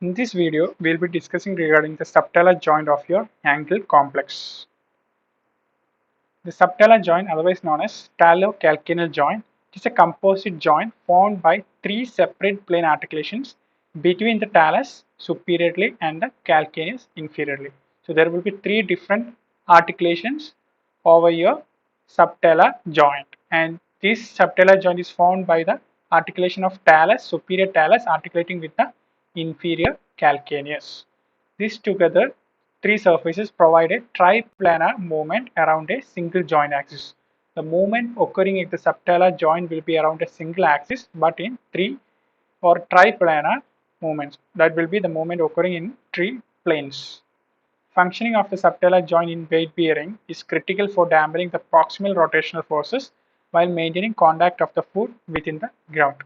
In this video, we will be discussing regarding the subtalar joint of your ankle complex. The subtalar joint, otherwise known as talocalcaneal joint, is a composite joint formed by three separate plane articulations between the talus superiorly and the calcaneus inferiorly. So there will be three different articulations over your subtalar joint, and this subtalar joint is formed by the articulation of talus, superior talus articulating with the inferior calcaneus. These together three surfaces provide a triplanar movement around a single joint axis. The movement occurring at the subtalar joint will be around a single axis but in three or triplanar movements. That will be the movement occurring in three planes. Functioning of the subtalar joint in weight bearing is critical for dampening the proximal rotational forces while maintaining contact of the foot within the ground.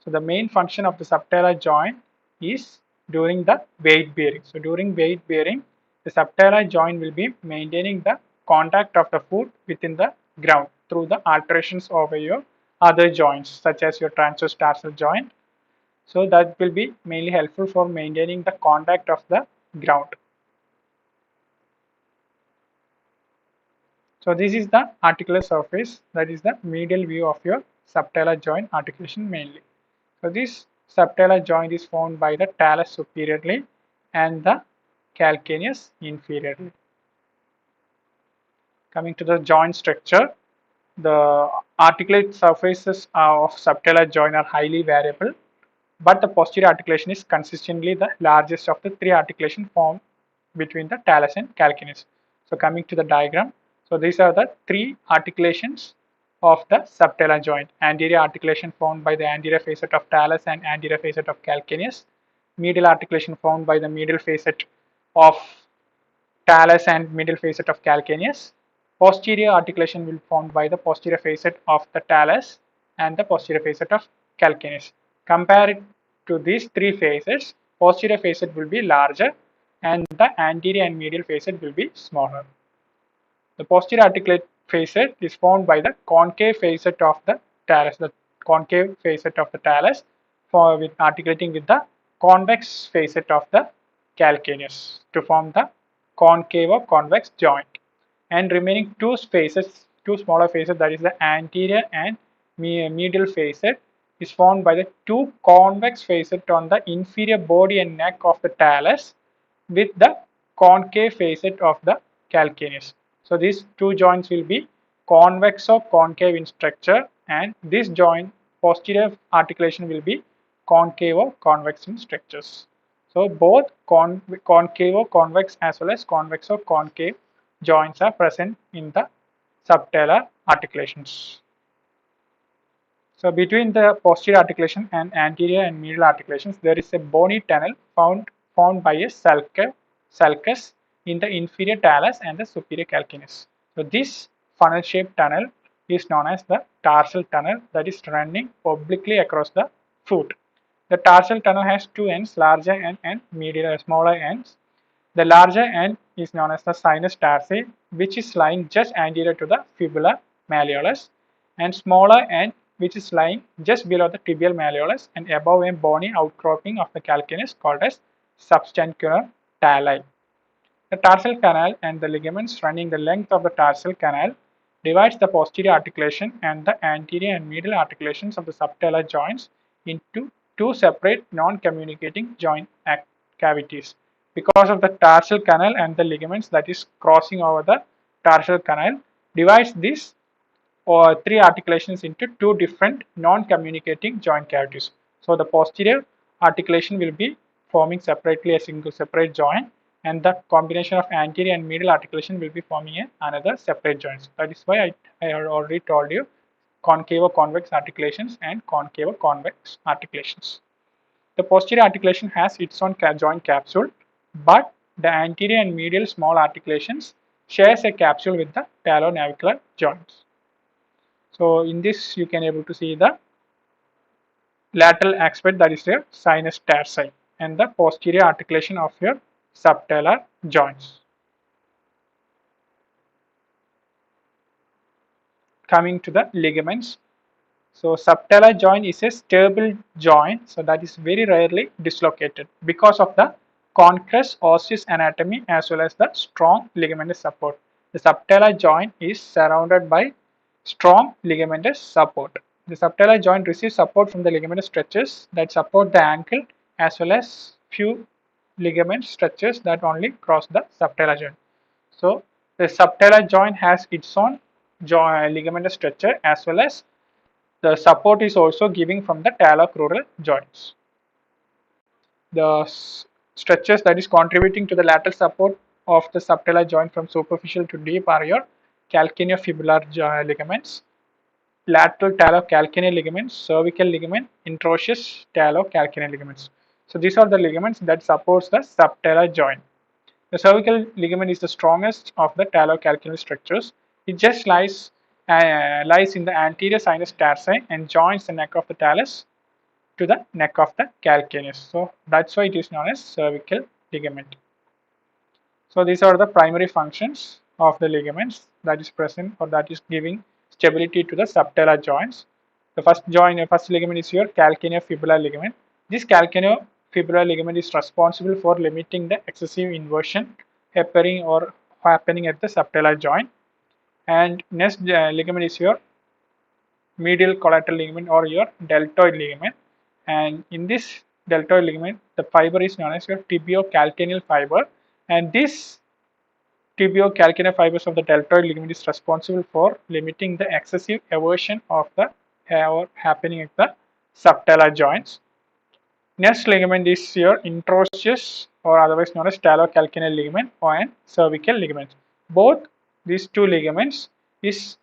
So the main function of the subtalar joint is during the weight bearing. So during weight bearing, the subtalar joint will be maintaining the contact of the foot within the ground through the alterations over your other joints such as your transverse tarsal joint. So that will be mainly helpful for maintaining the contact of the ground. So this is the articular surface, that is the medial view of your subtalar joint articulation mainly. So this subtalar joint is formed by the talus superiorly and the calcaneus inferiorly. Coming to the joint structure, the articulate surfaces of subtalar joint are highly variable, but the posterior articulation is consistently the largest of the three articulations formed between the talus and calcaneus. So coming to the diagram, so these are the three articulations of the subtalar joint. Anterior articulation formed by the anterior facet of talus and anterior facet of calcaneus. Medial articulation formed by the medial facet of talus and medial facet of calcaneus. Posterior articulation will be formed by the posterior facet of the talus and the posterior facet of calcaneus. Compared to these three facets, posterior facet will be larger and the anterior and medial facet will be smaller. The posterior articulate facet is formed by the concave facet of the talus. The concave facet of the talus with articulating with the convex facet of the calcaneus to form the concave or convex joint. And remaining two faces, two smaller faces, that is the anterior and medial facet, is formed by the two convex facet on the inferior body and neck of the talus with the concave facet of the calcaneus. So these two joints will be convex or concave in structure, and this joint posterior articulation will be concave or convex in structures. So both concave or convex as well as convex or concave joints are present in the subtalar articulations. So between the posterior articulation and anterior and medial articulations, there is a bony tunnel formed by a sulcus in the inferior talus and the superior calcaneus. So this funnel-shaped tunnel is known as the tarsal tunnel, that is running obliquely across the foot. The tarsal tunnel has two ends, larger end and smaller ends. The larger end is known as the sinus tarsi, which is lying just anterior to the fibula malleolus, and smaller end which is lying just below the tibial malleolus and above a bony outcropping of the calcaneus called as substancular tali. The tarsal canal and the ligaments running the length of the tarsal canal divides the posterior articulation and the anterior and medial articulations of the subtalar joints into two separate non-communicating joint cavities. Because of the tarsal canal and the ligaments that is crossing over the tarsal canal divides these three articulations into two different non-communicating joint cavities. So the posterior articulation will be forming separately a single separate joint, and the combination of anterior and medial articulation will be forming another separate joint. That is why I had already told you concave or convex articulations and concave or convex articulations. The posterior articulation has its own joint capsule, but the anterior and medial small articulations shares a capsule with the talonavicular joints. So in this you can able to see the lateral aspect, that is the sinus tarsi, and the posterior articulation of your subtalar joints. Coming to the ligaments. So subtalar joint is a stable joint, so that is very rarely dislocated because of the concus osseous anatomy as well as the strong ligamentous support. The subtalar joint is surrounded by strong ligamentous support. The subtalar joint receives support from the ligamentous stretches that support the ankle as well as few ligament stretches that only cross the subtalar joint. So the subtalar joint has its own ligamentous structure as well as the support is also giving from the talocrural joints. The structures that is contributing to the lateral support of the subtalar joint from superficial to deep are your calcaneofibular ligaments, lateral talocalcaneal ligaments, cervical ligament, interosseous talocalcaneal ligaments. So these are the ligaments that supports the subtalar joint. The cervical ligament is the strongest of the talocalcaneal structures. It just lies in the anterior sinus tarsi and joins the neck of the talus to the neck of the calcaneus. So that's why it is known as cervical ligament. So these are the primary functions of the ligaments that is present or that is giving stability to the subtalar joints. The first ligament is your calcaneofibular ligament. This calcaneofibular ligament is responsible for limiting the excessive inversion happening at the subtalar joint. And next ligament is your medial collateral ligament or your deltoid ligament. And in this deltoid ligament, the fiber is known as your tibiocalcaneal fiber. And this tibiocalcaneal fibers of the deltoid ligament is responsible for limiting the excessive eversion of the hair happening at the subtalar joints. Next ligament is your interosseous or otherwise known as talocalcaneal ligament and cervical ligament. Both these two ligaments is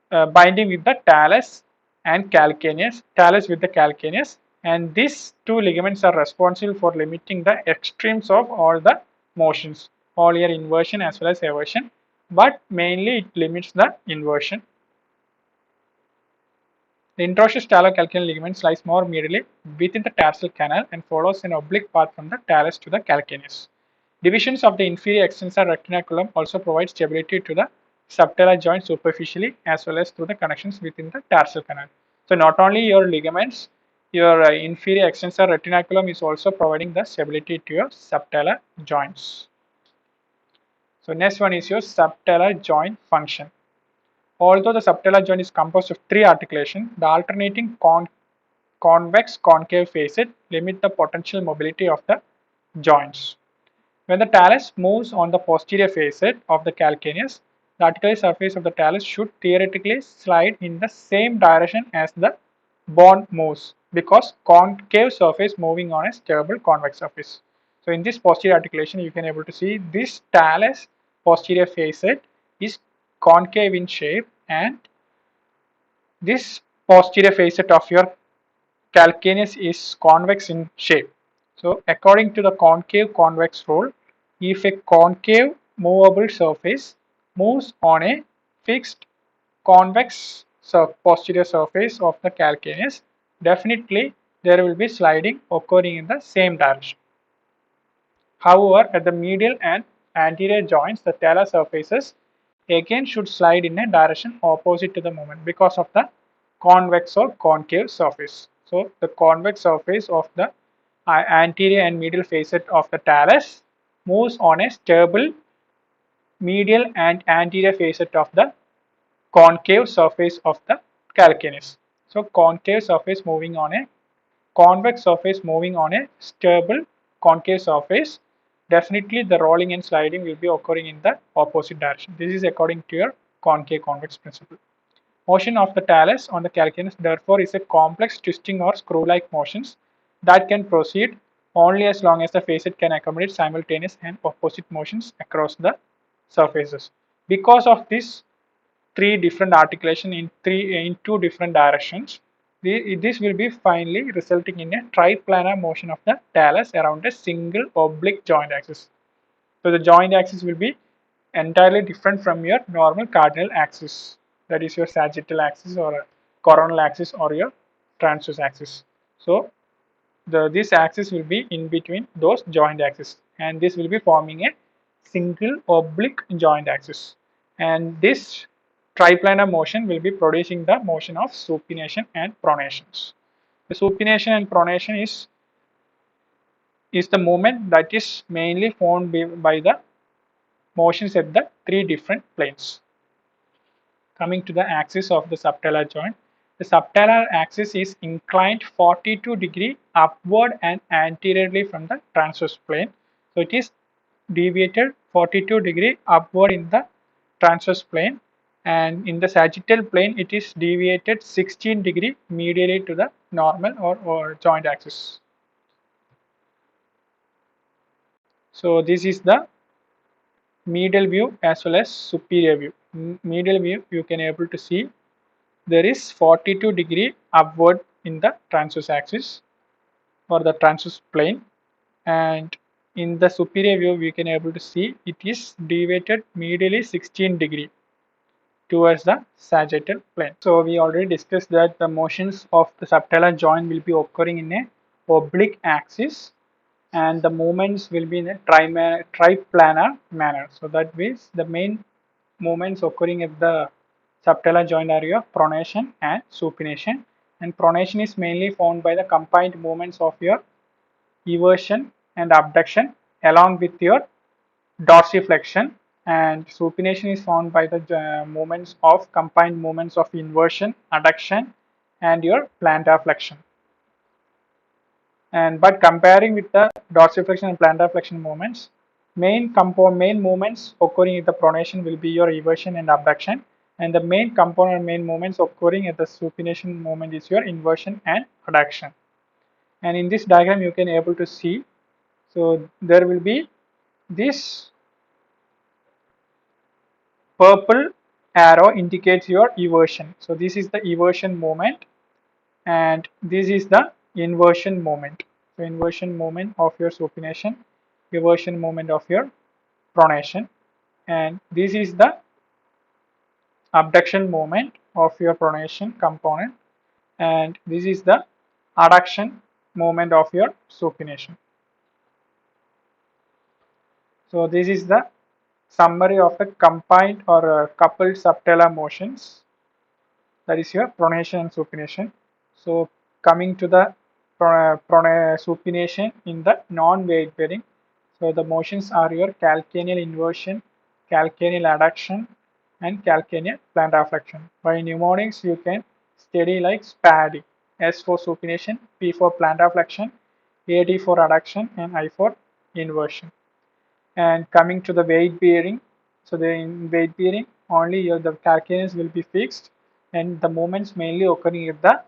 binding with the talus and calcaneus, talus with the calcaneus, and these two ligaments are responsible for limiting the extremes of all the motions, all your inversion as well as eversion, but mainly it limits the inversion. The interosseous talocalcaneal ligament lies more medially within the tarsal canal and follows an oblique path from the talus to the calcaneus. Divisions of the inferior extensor retinaculum also provide stability to the subtalar joint superficially as well as through the connections within the tarsal canal. So not only your ligaments, your inferior extensor retinaculum is also providing the stability to your subtalar joints. So next one is your subtalar joint function. Although the subtalar joint is composed of three articulations, the alternating convex concave facet limit the potential mobility of the joints. When the talus moves on the posterior facet of the calcaneus, the articular surface of the talus should theoretically slide in the same direction as the bone moves because concave surface moving on a stable convex surface. So in this posterior articulation, you can able to see this talus posterior facet is concave in shape and this posterior facet of your calcaneus is convex in shape. So according to the concave convex rule, if a concave movable surface moves on a fixed convex posterior surface of the calcaneus, definitely there will be sliding occurring in the same direction. However, at the medial and anterior joints, the talar surfaces again should slide in a direction opposite to the movement because of the convex or concave surface. So, the convex surface of the anterior and medial facet of the talus moves on a stable medial and anterior facet of the concave surface of the calcaneus. So, concave surface moving on a convex surface moving on a stable concave surface, definitely the rolling and sliding will be occurring in the opposite direction. This is according to your concave convex principle. Motion of the talus on the calcaneus therefore is a complex twisting or screw-like motions that can proceed only as long as the facet can accommodate simultaneous and opposite motions across the surfaces. Because of this three different articulation in two different directions, this will be finally resulting in a triplanar motion of the talus around a single oblique joint axis. So the joint axis will be entirely different from your normal cardinal axis, that is your sagittal axis or coronal axis or your transverse axis. So this axis will be in between those joint axes and this will be forming a single oblique joint axis, and this triplanar motion will be producing the motion of supination and pronations. The supination and pronation is the movement that is mainly formed by the motions at the three different planes. Coming to the axis of the subtalar joint, the subtalar axis is inclined 42° upward and anteriorly from the transverse plane. So it is deviated 42° upward in the transverse plane, and in the sagittal plane it is deviated 16° medially to the normal or joint axis. So this is the medial view as well as superior view. Medial view, you can able to see there is 42° upward in the transverse axis or the transverse plane, and in the superior view we can able to see it is deviated medially 16° towards the sagittal plane. So we already discussed that the motions of the subtalar joint will be occurring in a oblique axis, and the movements will be in a triplanar manner. So that means the main movements occurring at the subtalar joint are your pronation and supination. And pronation is mainly formed by the combined movements of your eversion and abduction along with your dorsiflexion, and supination is formed by the movements of combined movements of inversion, adduction, and your plantar flexion. And but comparing with the dorsiflexion and plantar flexion movements, main movements occurring at the pronation will be your eversion and abduction, and the main movements occurring at the supination movement is your inversion and adduction. And in this diagram you can able to see, so there will be this purple arrow indicates your eversion. So this is the eversion moment, and this is the inversion moment. So inversion moment of your supination, eversion moment of your pronation, and this is the abduction moment of your pronation component, and this is the adduction moment of your supination. So this is the summary of the combined or coupled subtalar motions, that is your pronation and supination. So coming to the supination in the non-weight bearing, so the motions are your calcaneal inversion, calcaneal adduction, and calcaneal plantar flexion. By mnemonics you can study like SPAD: S for supination, P for plantar flexion, AD for adduction, and I for inversion. And coming to the weight bearing, so the in weight bearing only the calcaneus will be fixed, and the movements mainly occurring at the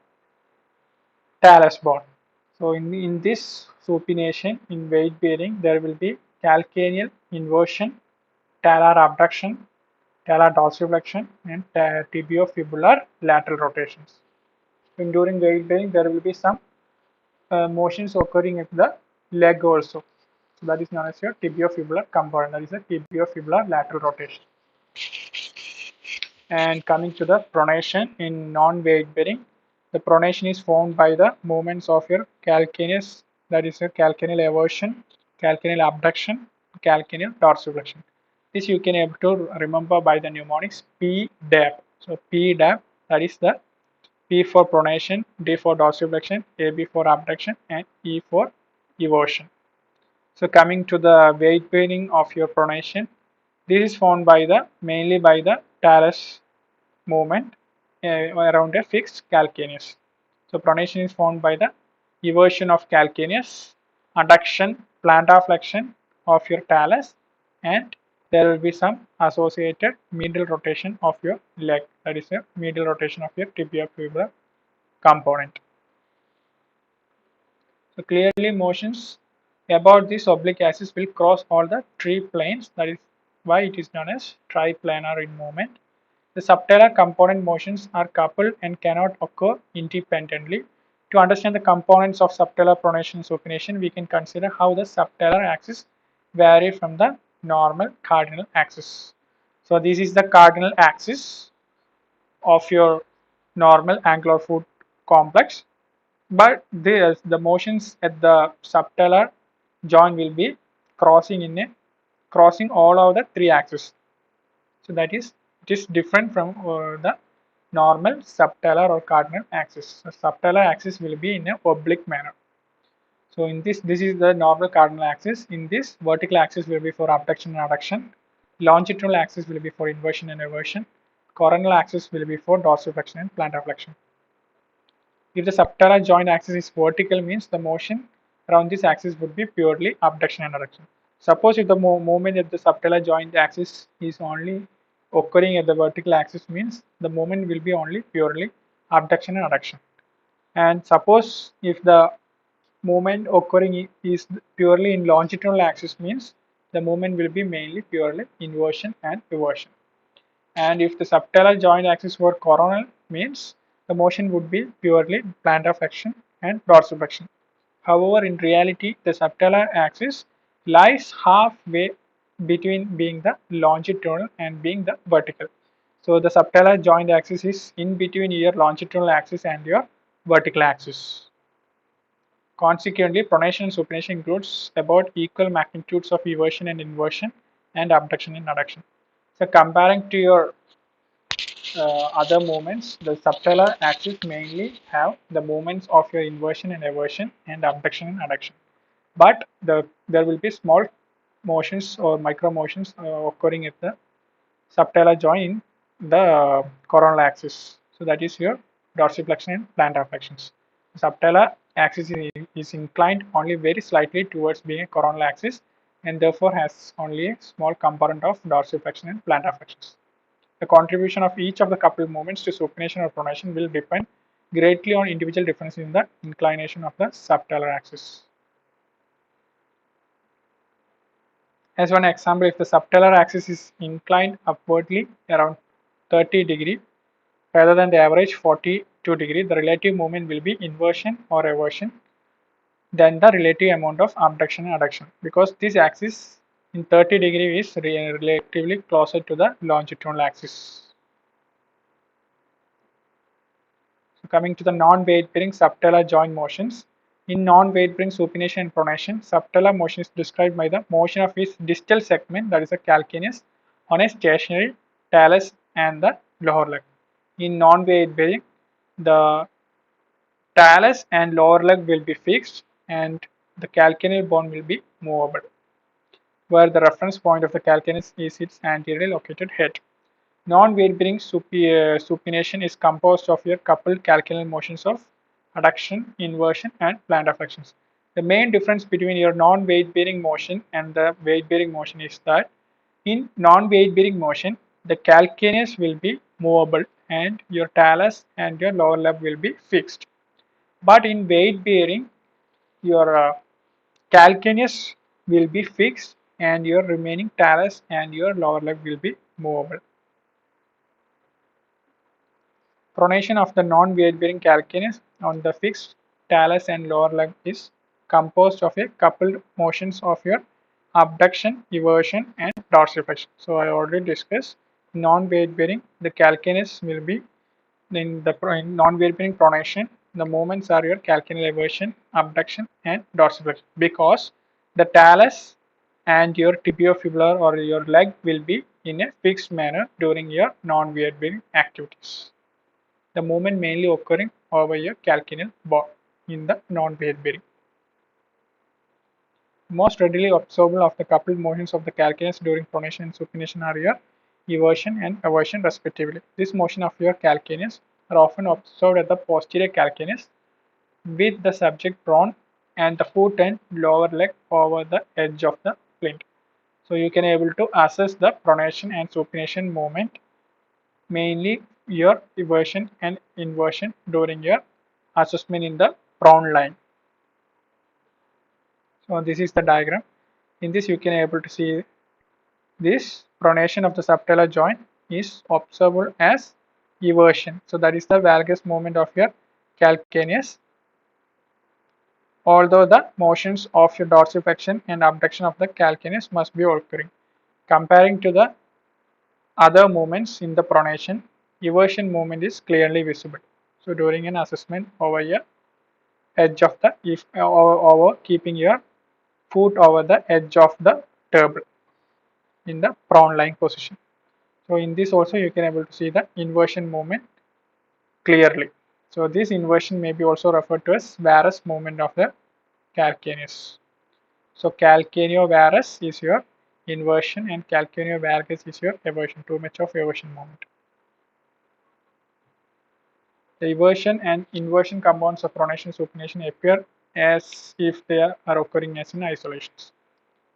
talus bone. So in this supination in weight bearing, there will be calcaneal inversion, talar abduction, talar dorsiflexion, and tibiofibular lateral rotations. And during weight bearing, there will be some motions occurring at the leg also. So that is known as your tibiofibular component. That is a tibiofibular lateral rotation. And coming to the pronation in non-weight bearing, the pronation is formed by the movements of your calcaneus, that is a calcaneal eversion, calcaneal abduction, calcaneal dorsiflexion. This you can able to remember by the mnemonics P DAP. So P DAP, that is the P for pronation, D for dorsiflexion, AB for abduction, and E for eversion. So coming to the weight bearing of your pronation, this is formed by the mainly by the talus movement around a fixed calcaneus. So pronation is formed by the eversion of calcaneus, adduction, plantar flexion of your talus, and there will be some associated medial rotation of your leg. That is a medial rotation of your tibiofibular component. So clearly motions about this oblique axis will cross all the three planes. That is why it is known as triplanar in movement. The subtalar component motions are coupled and cannot occur independently. To understand the components of subtalar pronation and supination, we can consider how the subtalar axis vary from the normal cardinal axis. So this is the cardinal axis of your normal angular foot complex, but the motions at the subtalar joint will be crossing all of the three axes. So that is It is different from the normal subtalar or cardinal axis. The subtalar axis will be in a oblique manner. So in this is the normal cardinal axis. In this, vertical axis will be for abduction and adduction. Longitudinal axis will be for inversion and eversion. Coronal axis will be for dorsiflexion and plantar flexion. If the subtalar joint axis is vertical, means the motion around this axis would be purely abduction and adduction. Suppose if the movement at the subtalar joint axis is only occurring at the vertical axis, means the movement will be only purely abduction and adduction. And suppose if the movement occurring is purely in longitudinal axis, means the movement will be mainly purely inversion and eversion. And if the subtalar joint axis were coronal, means the motion would be purely plantar flexion and dorsiflexion. However, in reality, the subtalar axis lies halfway between being the longitudinal and being the vertical. So the subtalar joint axis is in between your longitudinal axis and your vertical axis. Consequently, pronation and supination includes about equal magnitudes of eversion and inversion and abduction and adduction. So comparing to your other movements, the subtalar axis mainly have the movements of your inversion and eversion and abduction and adduction. But there will be small motions or micro motions occurring at the subtalar joint in the coronal axis. So that is your dorsiflexion and plantar flexions. The subtalar axis is inclined only very slightly towards being a coronal axis and therefore has only a small component of dorsiflexion and plantar flexions. The contribution of each of the coupled movements to supination or pronation will depend greatly on individual differences in the inclination of the subtalar axis. As one example, if the subtalar axis is inclined upwardly around 30° rather than the average 42°, the relative movement will be inversion or eversion than the relative amount of abduction and adduction, because this axis in 30° is relatively closer to the longitudinal axis. So coming to the non-weight bearing subtalar joint motions. In non-weight bearing supination and pronation, subtalar motion is described by the motion of its distal segment, that is a calcaneus, on a stationary talus and the lower leg. In non-weight bearing, the talus and lower leg will be fixed and the calcaneal bone will be movable, where the reference point of the calcaneus is its anteriorly located head. Non-weight bearing supination is composed of your coupled calcaneal motions of adduction, inversion, and plantar flexions. The main difference between your non-weight bearing motion and the weight bearing motion is that in non-weight bearing motion, the calcaneus will be movable and your talus and your lower leg will be fixed. But in weight bearing, your calcaneus will be fixed and your remaining talus and your lower leg will be movable. Pronation of the non-weight bearing calcaneus on the fixed talus and lower leg is composed of a coupled motions of your abduction, eversion, and dorsiflexion. So I already discussed non-weight bearing. The calcaneus will be in the non-weight bearing pronation. The movements are your calcaneal eversion, abduction, and dorsiflexion, because the talus and your tibiofibular or your leg will be in a fixed manner during your non-weight bearing activities. The movement mainly occurring over your calcaneal bone in the non-weight bearing. Most readily observable of the coupled motions of the calcaneus during pronation and supination are your eversion and eversion respectively. This motion of your calcaneus are often observed at the posterior calcaneus with the subject prone and the foot and lower leg over the edge of the splint. So you can able to assess the pronation and supination movement, mainly your eversion and inversion during your assessment in the prone line. So this is the diagram. In this you can able to see this pronation of the subtalar joint is observable as eversion. So that is the valgus movement of your calcaneus, although the motions of your dorsiflexion and abduction of the calcaneus must be occurring. Comparing to the other movements in the pronation, eversion movement is clearly visible. So during an assessment over here, edge of the over keeping your foot over the edge of the table in the prone lying position. So in this also you can able to see the inversion movement clearly. So this inversion may be also referred to as varus movement of the calcaneus. So calcaneovarus is your inversion and calcaneovalgus is your eversion, too much of eversion moment. The eversion and inversion compounds of pronation and supination appear as if they are occurring as in isolations.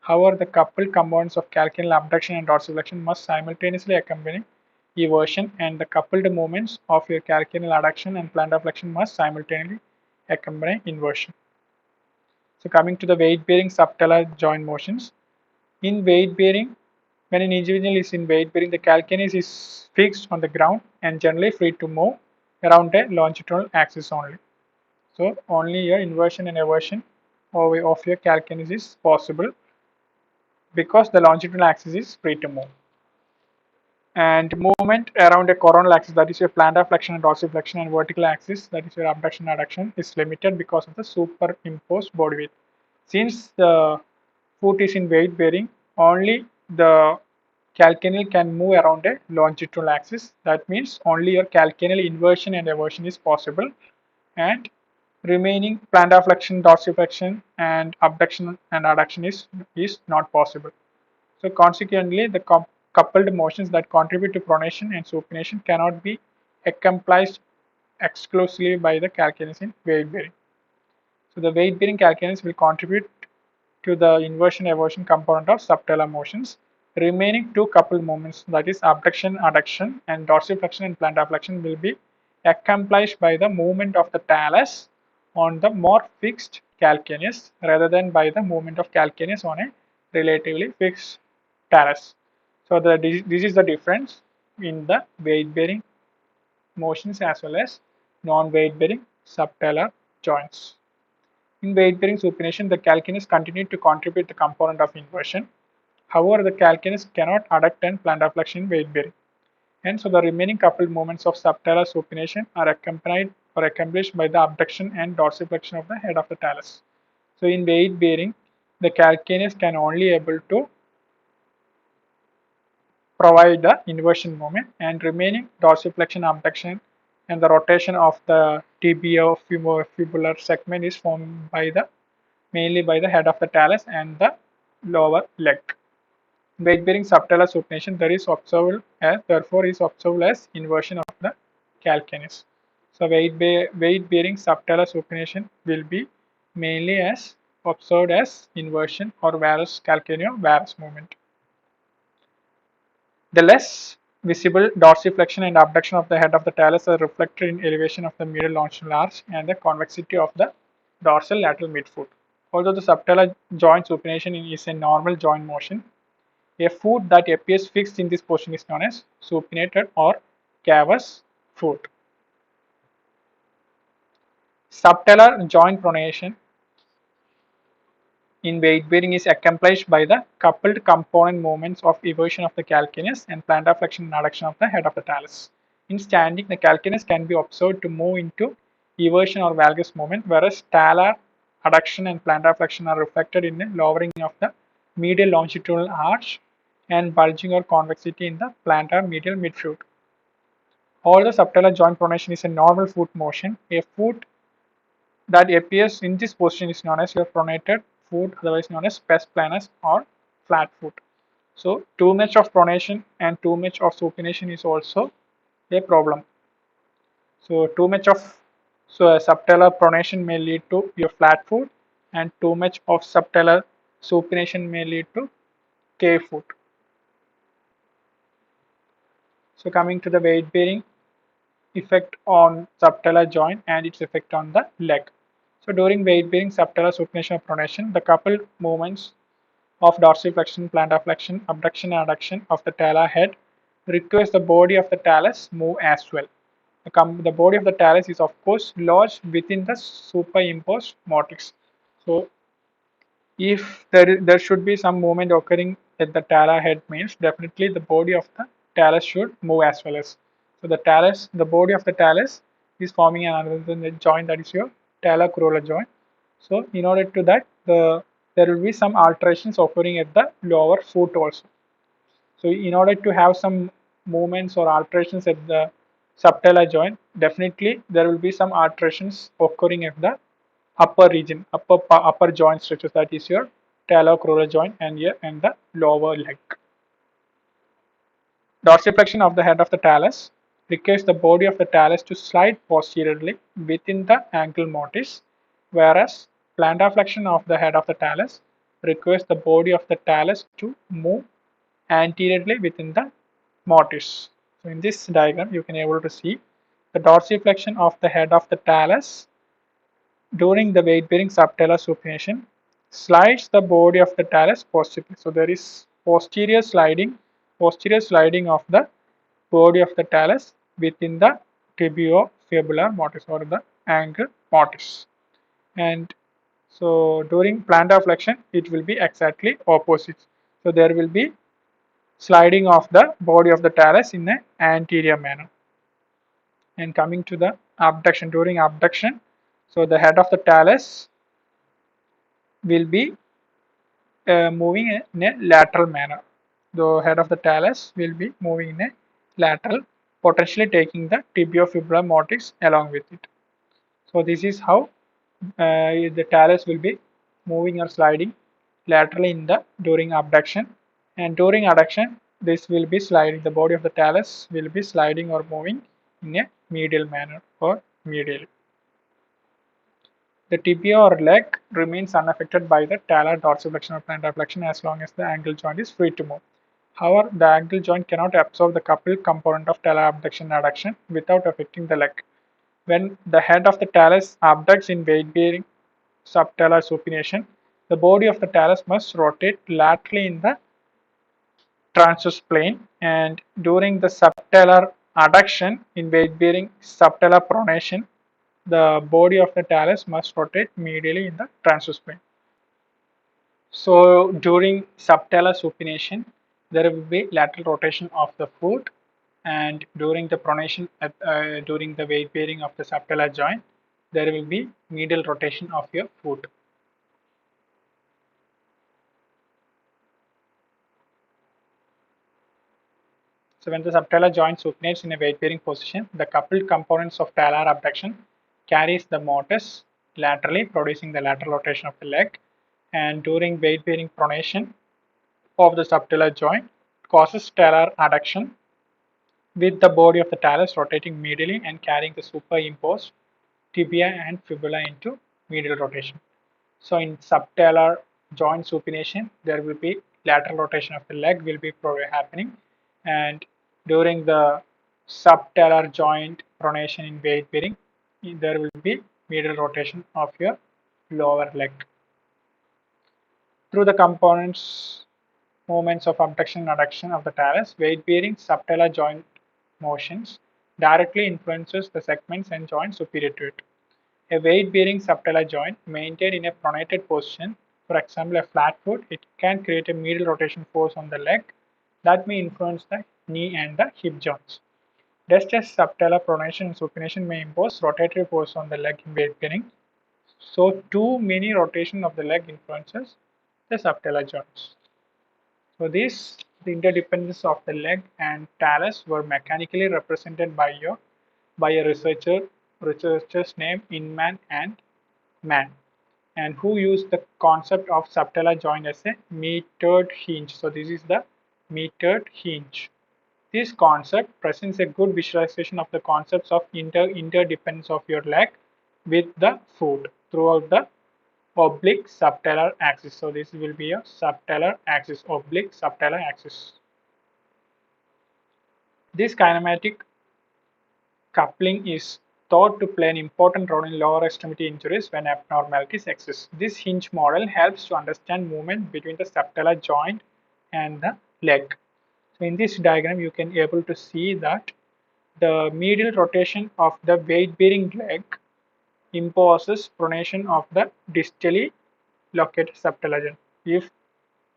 However, the coupled compounds of calcaneal abduction and dorsiflexion must simultaneously accompany eversion, and the coupled movements of your calcaneal adduction and plantar flexion must simultaneously accompany inversion. So coming to the weight bearing subtalar joint motions. In weight bearing, when an individual is in weight bearing, the calcaneus is fixed on the ground and generally free to move around a longitudinal axis only. So only your inversion and eversion of your calcaneus is possible because the longitudinal axis is free to move. And movement around a coronal axis, that is your plantar flexion and dorsiflexion, and vertical axis, that is your abduction and adduction, is limited because of the superimposed body weight. Since the foot is in weight bearing, only the calcaneal can move around a longitudinal axis. That means only your calcaneal inversion and eversion is possible, and remaining plantar flexion, dorsiflexion, and abduction and adduction is not possible. So consequently, the coupled motions that contribute to pronation and supination cannot be accomplished exclusively by the calcaneus in weight bearing. So the weight bearing calcaneus will contribute to the inversion eversion component of subtalar motions. Remaining two coupled movements, that is abduction, adduction, and dorsiflexion and plantar flexion, will be accomplished by the movement of the talus on the more fixed calcaneus rather than by the movement of calcaneus on a relatively fixed talus. So this is the difference in the weight bearing motions as well as non-weight bearing subtalar joints. In weight-bearing supination, the calcaneus continued to contribute the component of inversion. However, the calcaneus cannot adduct and plantar flexion in weight-bearing. And so the remaining coupled movements of subtalar supination are accompanied or accomplished by the abduction and dorsiflexion of the head of the talus. So in weight-bearing, the calcaneus can only able to provide the inversion moment, and remaining dorsiflexion, abduction, and the rotation of the tibia fibular segment is formed by the mainly by the head of the talus and the lower leg. Weight-bearing subtalar supination there is observed as therefore is observed as inversion of the calcaneus. So weight-bearing subtalar supination will be mainly as observed as inversion or varus calcaneo-varus movement. The less visible dorsiflexion and abduction of the head of the talus are reflected in elevation of the medial longitudinal arch and the convexity of the dorsal lateral midfoot. Although the subtalar joint supination is a normal joint motion, a foot that appears fixed in this position is known as supinated or cavus foot. Subtalar joint pronation in weight bearing is accomplished by the coupled component movements of eversion of the calcaneus and plantar flexion and adduction of the head of the talus. In standing, the calcaneus can be observed to move into eversion or valgus movement, whereas talar adduction and plantar flexion are reflected in the lowering of the medial longitudinal arch and bulging or convexity in the plantar medial midfoot. Although subtalar joint pronation is a normal foot motion, a foot that appears in this position is known as your pronated foot, otherwise known as pes planus or flat foot. So too much of pronation and too much of supination is also a problem. So too much of subtalar pronation may lead to your flat foot, and too much of subtalar supination may lead to cave foot. So coming to the weight bearing effect on subtalar joint and its effect on the leg. So during weight bearing subtalar supination or pronation, the coupled movements of dorsiflexion, plantar flexion, abduction and adduction of the talar head requires the body of the talus move as well. The body of the talus is of course lodged within the superimposed matrix. So if there should be some movement occurring at the talar head means definitely the body of the talus should move as well as. So the body of the talus is forming another joint, that is your talocrural joint. So in order to that there will be some alterations occurring at the lower foot also. So in order to have some movements or alterations at the subtalar joint, definitely there will be some alterations occurring at the upper region, upper joint structures, that is your talocrural joint and here and the lower leg. Dorsiflexion of the head of the talus requires the body of the talus to slide posteriorly within the ankle mortise, whereas plantar flexion of the head of the talus requires the body of the talus to move anteriorly within the mortise. So in this diagram, you can able to see the dorsiflexion of the head of the talus during the weight bearing subtalar supination slides the body of the talus posteriorly. So there is posterior sliding of the body of the talus within the tibiofibular mortise or the ankle mortise. And so during plantar flexion, it will be exactly opposite. So there will be sliding of the body of the talus in an anterior manner. And coming to the abduction, during abduction, so the head of the talus will be moving in a lateral manner. The head of the talus will be moving in a lateral, potentially taking the tibiofibular mortise along with it. So this is how the talus will be moving or sliding laterally in the during abduction, and during adduction this will be sliding, the body of the talus will be sliding or moving in a medial manner or medially. The tibia or leg remains unaffected by the talar dorsiflexion or plantar flexion as long as the ankle joint is free to move. However, the ankle joint cannot absorb the coupled component of talar abduction and adduction without affecting the leg. When the head of the talus abducts in weight bearing subtalar supination, the body of the talus must rotate laterally in the transverse plane, and during the subtalar adduction in weight bearing subtalar pronation, the body of the talus must rotate medially in the transverse plane. So during subtalar supination, there will be lateral rotation of the foot, and during the pronation, during the weight bearing of the subtalar joint, there will be medial rotation of your foot. So when the subtalar joint supinates in a weight bearing position, the coupled components of talar abduction carries the mortise laterally, producing the lateral rotation of the leg, and during weight bearing pronation of the subtalar joint causes talar adduction with the body of the talus rotating medially and carrying the superimposed tibia and fibula into medial rotation. So in subtalar joint supination, there will be lateral rotation of the leg will be happening, and during the subtalar joint pronation in weight bearing, there will be medial rotation of your lower leg. Through the components movements of abduction and adduction of the talus, weight bearing subtalar joint motions directly influences the segments and joints superior to it. A weight bearing subtalar joint maintained in a pronated position, for example a flat foot, it can create a medial rotation force on the leg that may influence the knee and the hip joints. Just as subtalar pronation and supination may impose rotatory force on the leg in weight bearing, so too many rotation of the leg influences the subtalar joints. So the interdependence of the leg and talus were mechanically represented by a researchers named Inman and Mann, and who used the concept of subtalar joint as a metered hinge. So this is the metered hinge. This concept presents a good visualization of the concepts of interdependence of your leg with the foot throughout the oblique subtalar axis. So this will be a subtalar axis, oblique subtalar axis. This kinematic coupling is thought to play an important role in lower extremity injuries when abnormalities exist. This hinge model helps to understand movement between the subtalar joint and the leg. So in this diagram, you can able to see that the medial rotation of the weight bearing leg imposes pronation of the distally located subtalar joint.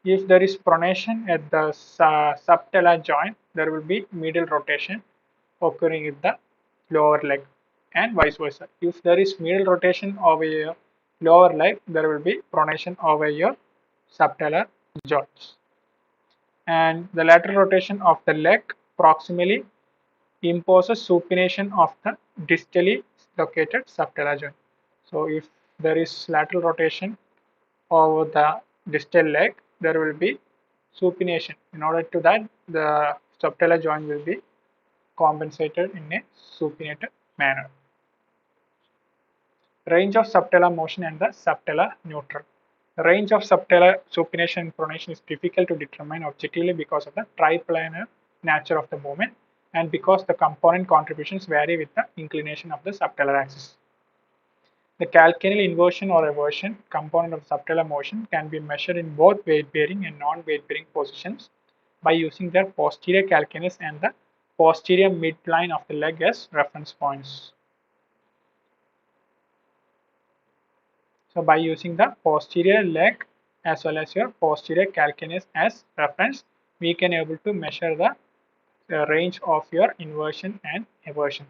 If there is pronation at the subtalar joint, there will be medial rotation occurring in the lower leg, and vice versa. If there is medial rotation over your lower leg, there will be pronation over your subtalar joints. And the lateral rotation of the leg proximally imposes supination of the distally located subtalar joint. So if there is lateral rotation over the distal leg, there will be supination. In order to that, the subtalar joint will be compensated in a supinated manner. Range of subtalar motion and the subtalar neutral. The range of subtalar supination and pronation is difficult to determine objectively because of the triplanar nature of the movement and because the component contributions vary with the inclination of the subtalar axis. The calcaneal inversion or reversion component of subtalar motion can be measured in both weight-bearing and non-weight-bearing positions by using their posterior calcaneus and the posterior midline of the leg as reference points. So by using the posterior leg as well as your posterior calcaneus as reference, we can able to measure the range of your inversion and eversion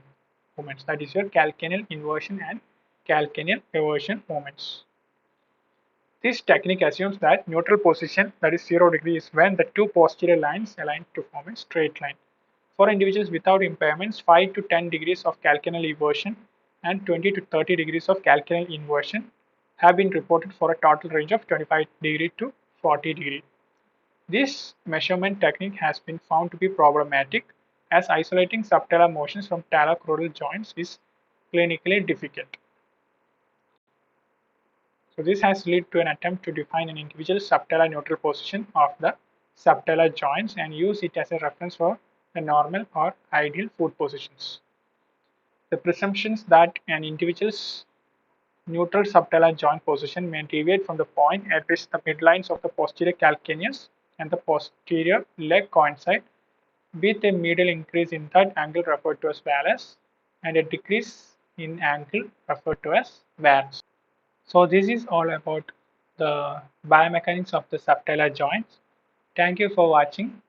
movements. That is your calcaneal inversion and calcaneal eversion movements. This technique assumes that neutral position, that is 0 degree, is when the two posterior lines align to form a straight line. For individuals without impairments, 5 to 10 degrees of calcaneal eversion and 20 to 30 degrees of calcaneal inversion have been reported for a total range of 25 degree to 40 degree. This measurement technique has been found to be problematic as isolating subtalar motions from talocrural joints is clinically difficult. So this has led to an attempt to define an individual subtalar neutral position of the subtalar joints and use it as a reference for the normal or ideal foot positions. The presumptions that an individual's neutral subtalar joint position may deviate from the point at which the midlines of the posterior calcaneus and the posterior leg coincide with a medial increase in that angle referred to as valgus and a decrease in angle referred to as varus. So this is all about the biomechanics of the subtalar joints. Thank you for watching.